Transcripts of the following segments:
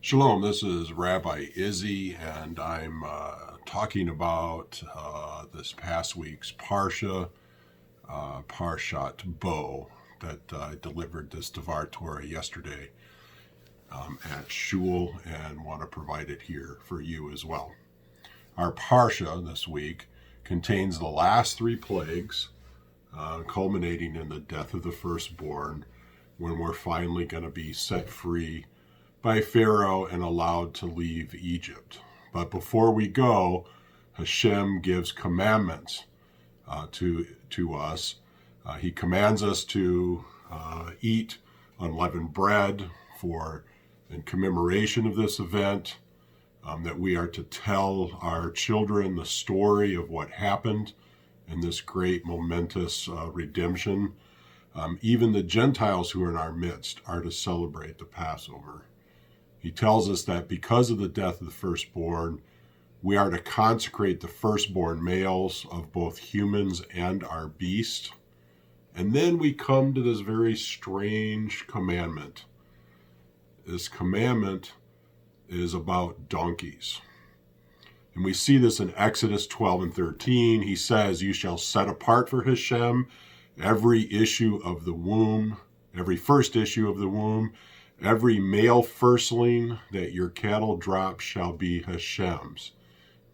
Shalom, this is Rabbi Izzy, and I'm talking about this past week's Parsha, Parshat Bo, that I delivered this Devar Torah yesterday at Shul, and want to provide it here for you as well. Our Parsha this week contains the last three plagues, culminating in the death of the firstborn, when we're finally going to be set free by Pharaoh and allowed to leave Egypt. But before we go, Hashem gives commandments to us. He commands us to eat unleavened bread in commemoration of this event, that we are to tell our children the story of what happened in this great momentous redemption. Even the Gentiles who are in our midst are to celebrate the Passover. He tells us that because of the death of the firstborn, we are to consecrate the firstborn males of both humans and our beast. And then we come to this very strange commandment. This commandment is about donkeys. And we see this in Exodus 12 and 13. He says, "You shall set apart for Hashem every issue of the womb, every first issue of the womb. Every male firstling that your cattle drop shall be Hashem's."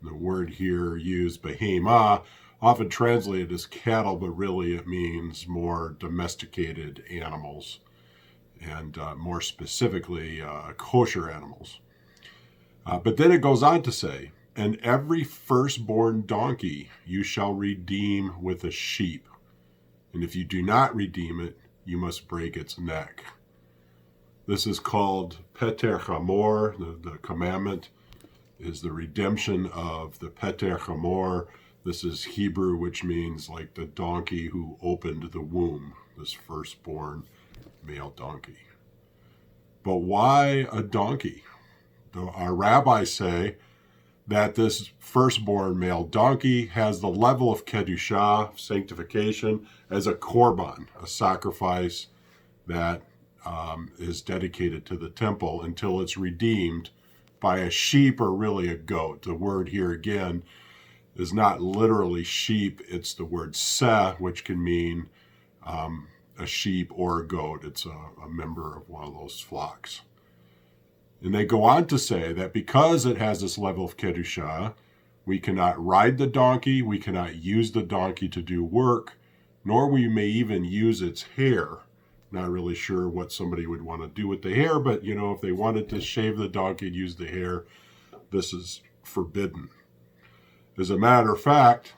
The word here used, behemah, often translated as cattle, but really it means more domesticated animals, and more specifically, kosher animals. But then it goes on to say, "And every firstborn donkey you shall redeem with a sheep. And if you do not redeem it, you must break its neck." This is called Peter Chamor. The commandment is the redemption of the Peter Chamor. This is Hebrew, which means like the donkey who opened the womb, this firstborn male donkey. But why a donkey? Our rabbis say that this firstborn male donkey has the level of Kedushah, sanctification, as a korban, a sacrifice that is dedicated to the temple until it's redeemed by a sheep, or really a goat. The word here again is not literally sheep, it's the word seh, which can mean a sheep or a goat. It's a member of one of those flocks. And they go on to say that because it has this level of Kedushah, we cannot ride the donkey, we cannot use the donkey to do work, nor we may even use its hair. Not really sure what somebody would want to do with the hair, but if they wanted to shave the donkey and use the hair, this is forbidden. As a matter of fact,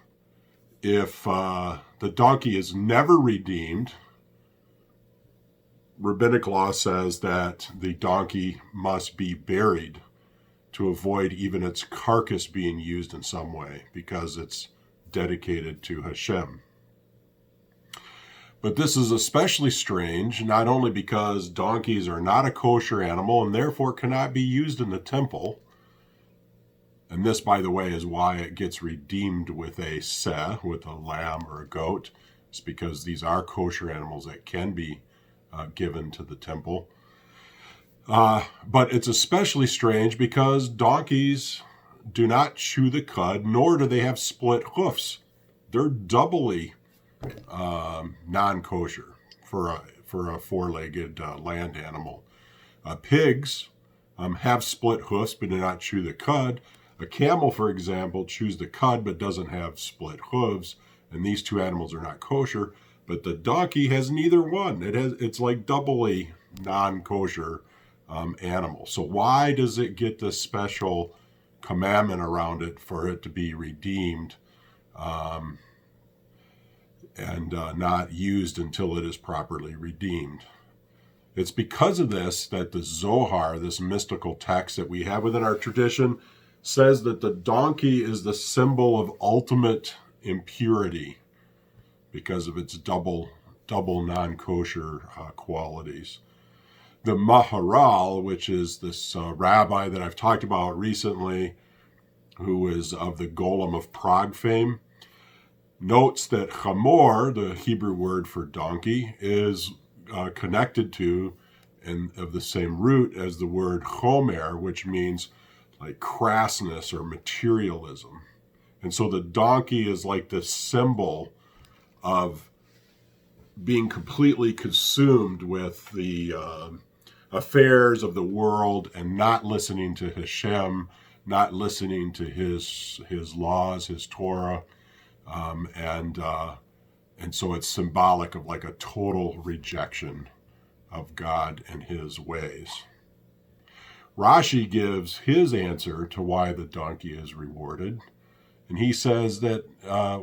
if the donkey is never redeemed, rabbinic law says that the donkey must be buried to avoid even its carcass being used in some way, because it's dedicated to Hashem. But this is especially strange, not only because donkeys are not a kosher animal and therefore cannot be used in the temple. And this, by the way, is why it gets redeemed with a seh, with a lamb or a goat. It's because these are kosher animals that can be given to the temple. But it's especially strange because donkeys do not chew the cud, nor do they have split hoofs. They're doubly non-kosher for a four-legged land animal. Pigs have split hoofs but do not chew the cud. A camel, for example, chews the cud but doesn't have split hooves, and these two animals are not kosher. But the donkey has neither one. It's like doubly non-kosher animal. So why does it get this special commandment around it for it to be redeemed? And not used until it is properly redeemed. It's because of this that the Zohar, this mystical text that we have within our tradition, says that the donkey is the symbol of ultimate impurity because of its double non-kosher qualities. The Maharal, which is this rabbi that I've talked about recently, who is of the Golem of Prague fame, notes that chamor, the Hebrew word for donkey, is connected to and of the same root as the word chomer, which means like crassness or materialism. And so the donkey is like this symbol of being completely consumed with the affairs of the world and not listening to Hashem, not listening to his laws, his Torah, and so it's symbolic of like a total rejection of God and his ways. Rashi gives his answer to why the donkey is rewarded, and he says that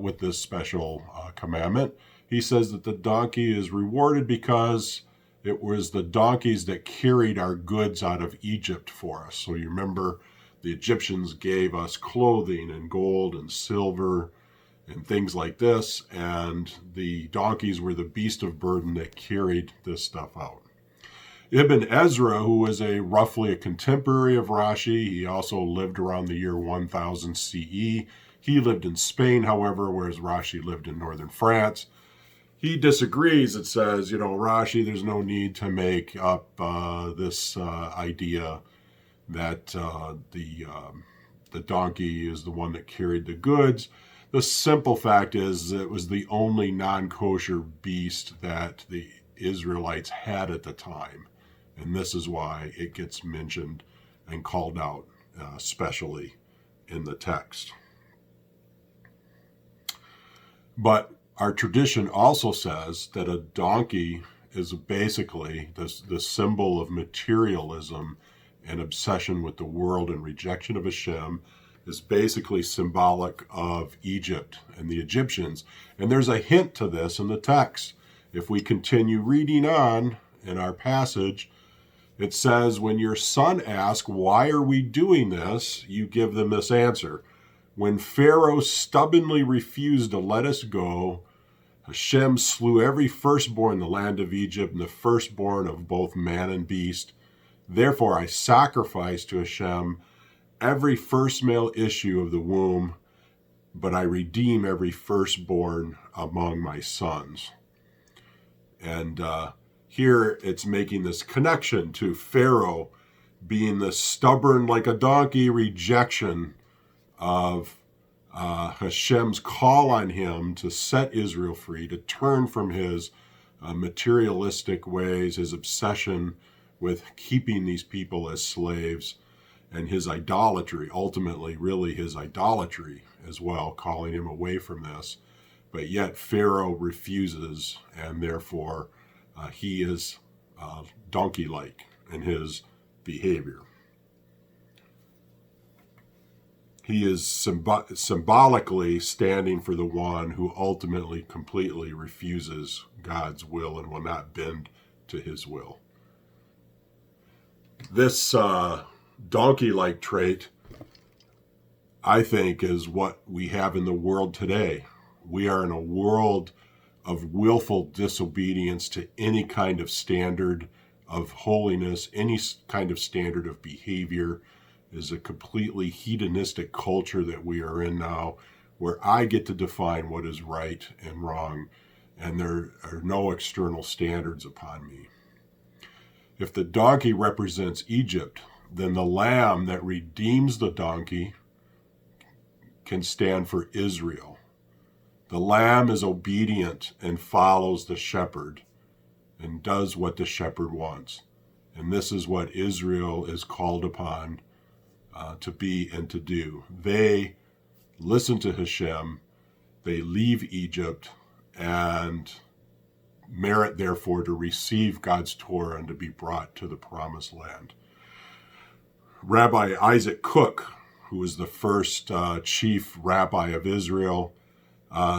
with this special commandment, he says that the donkey is rewarded because it was the donkeys that carried our goods out of Egypt for us. So you remember the Egyptians gave us clothing and gold and silver and things like this, and the donkeys were the beast of burden that carried this stuff out. Ibn Ezra, who was roughly a contemporary of Rashi, he also lived around the year 1000 CE. He lived in Spain, however, whereas Rashi lived in northern France. He disagrees. It says, Rashi, there's no need to make up this idea that the donkey is the one that carried the goods. The simple fact is it was the only non-kosher beast that the Israelites had at the time. And this is why it gets mentioned and called out, especially in the text. But our tradition also says that a donkey is basically the symbol of materialism and obsession with the world and rejection of Hashem, is basically symbolic of Egypt and the Egyptians. And there's a hint to this in the text. If we continue reading on in our passage, it says, when your son asks, why are we doing this? You give them this answer. When Pharaoh stubbornly refused to let us go, Hashem slew every firstborn in the land of Egypt and the firstborn of both man and beast. Therefore I sacrifice to Hashem every first male issue of the womb, but I redeem every firstborn among my sons. And here it's making this connection to Pharaoh being the stubborn like a donkey rejection of Hashem's call on him to set Israel free, to turn from his materialistic ways, his obsession with keeping these people as slaves, and his idolatry, ultimately really his idolatry as well, calling him away from this. But yet Pharaoh refuses, and therefore he is donkey-like in his behavior. He is symbolically standing for the one who ultimately completely refuses God's will and will not bend to his will. This donkey-like trait, I think, is what we have in the world today. We are in a world of willful disobedience to any kind of standard of holiness, any kind of standard of behavior. Is a completely hedonistic culture that we are in now, where I get to define what is right and wrong, and there are no external standards upon me. If the donkey represents Egypt, then the lamb that redeems the donkey can stand for Israel. The lamb is obedient and follows the shepherd and does what the shepherd wants. And this is what Israel is called upon to be and to do. They listen to Hashem, they leave Egypt, and merit therefore to receive God's Torah and to be brought to the promised land. Rabbi Isaac Cook, who was the first chief rabbi of Israel,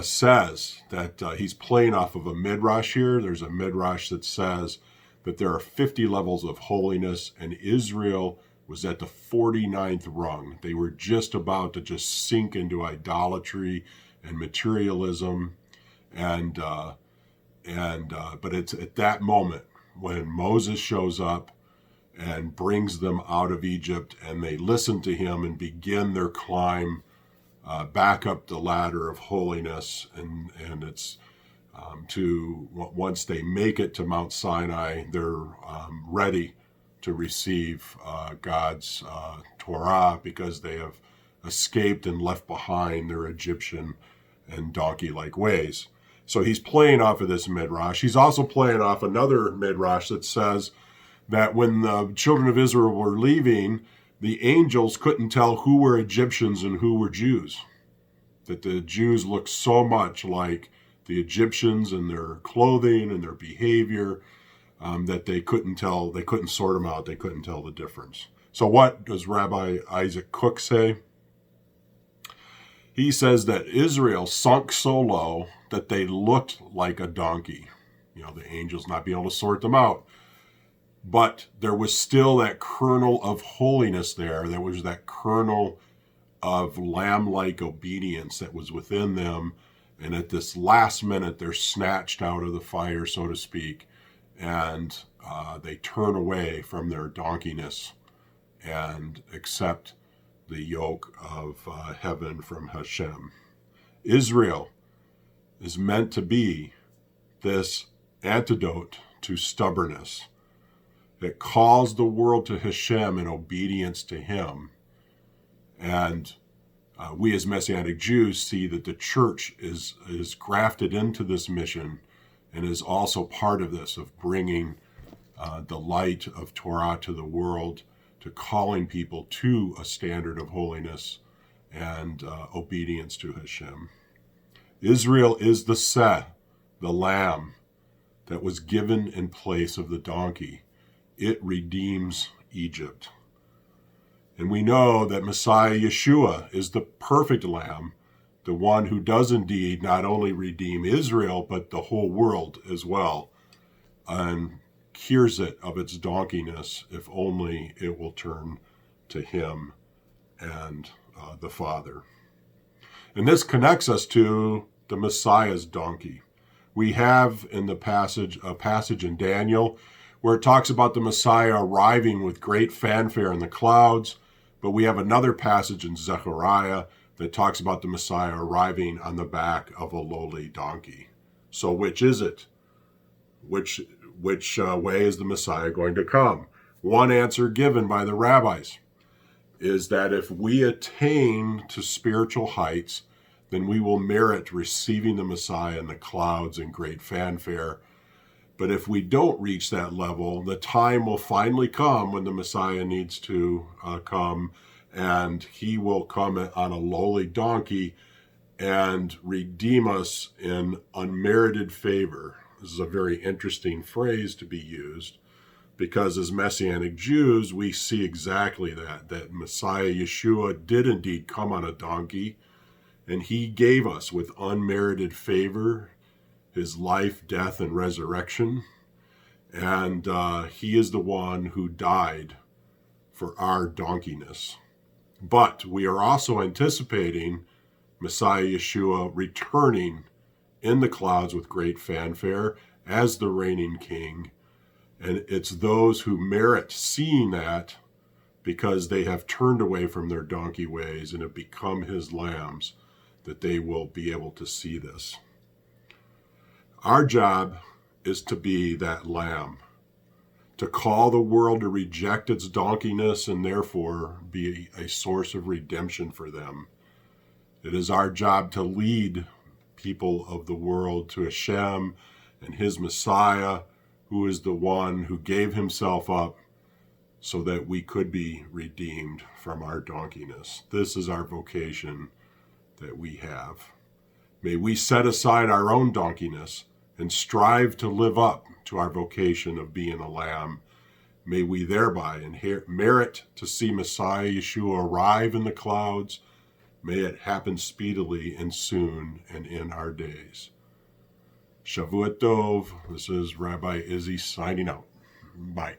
says that he's playing off of a midrash here. There's a midrash that says that there are 50 levels of holiness, and Israel was at the 49th rung. They were just about to just sink into idolatry and materialism, but it's at that moment when Moses shows up and brings them out of Egypt, and they listen to him and begin their climb back up the ladder of holiness, and it's once they make it to Mount Sinai, they're ready to receive God's Torah, because they have escaped and left behind their Egyptian and donkey-like ways. So he's playing off of this midrash. He's also playing off another midrash that says that when the children of Israel were leaving, the angels couldn't tell who were Egyptians and who were Jews. That the Jews looked so much like the Egyptians in their clothing and their behavior, that they couldn't sort them out. They couldn't tell the difference. So what does Rabbi Isaac Cook say? He says that Israel sunk so low that they looked like a donkey. The angels not being able to sort them out. But there was still that kernel of holiness there. There was that kernel of lamb-like obedience that was within them. And at this last minute, they're snatched out of the fire, so to speak, and they turn away from their donkeyness and accept the yoke of heaven from Hashem. Israel is meant to be this antidote to stubbornness. It calls the world to Hashem in obedience to him. And we as Messianic Jews see that the church is grafted into this mission and is also part of this, of bringing the light of Torah to the world, to calling people to a standard of holiness and obedience to Hashem. Israel is the seh, the lamb that was given in place of the donkey. It redeems Egypt. And we know that Messiah Yeshua is the perfect lamb, the one who does indeed not only redeem Israel, but the whole world as well, and cures it of its donkeyness if only it will turn to him and the Father. And this connects us to the Messiah's donkey. We have in the passage, a passage in Daniel where it talks about the Messiah arriving with great fanfare in the clouds, but we have another passage in Zechariah that talks about the Messiah arriving on the back of a lowly donkey. So which is it? Which way is the Messiah going to come? One answer given by the rabbis is that if we attain to spiritual heights, then we will merit receiving the Messiah in the clouds in great fanfare. But if we don't reach that level, the time will finally come when the Messiah needs to come, and he will come on a lowly donkey and redeem us in unmerited favor. This is a very interesting phrase to be used, because as Messianic Jews, we see exactly that Messiah Yeshua did indeed come on a donkey, and he gave us with unmerited favor his life, death, and resurrection. And he is the one who died for our donkeyness. But we are also anticipating Messiah Yeshua returning in the clouds with great fanfare as the reigning king. And it's those who merit seeing that because they have turned away from their donkey ways and have become his lambs, that they will be able to see this. Our job is to be that lamb, to call the world to reject its donkeyness and therefore be a source of redemption for them. It is our job to lead people of the world to Hashem and his Messiah, who is the one who gave himself up so that we could be redeemed from our donkeyness. This is our vocation that we have. May we set aside our own donkeyness and strive to live up to our vocation of being a lamb. May we thereby merit to see Messiah Yeshua arrive in the clouds. May it happen speedily and soon and in our days. Shavuot Tov. This is Rabbi Izzy signing out. Bye.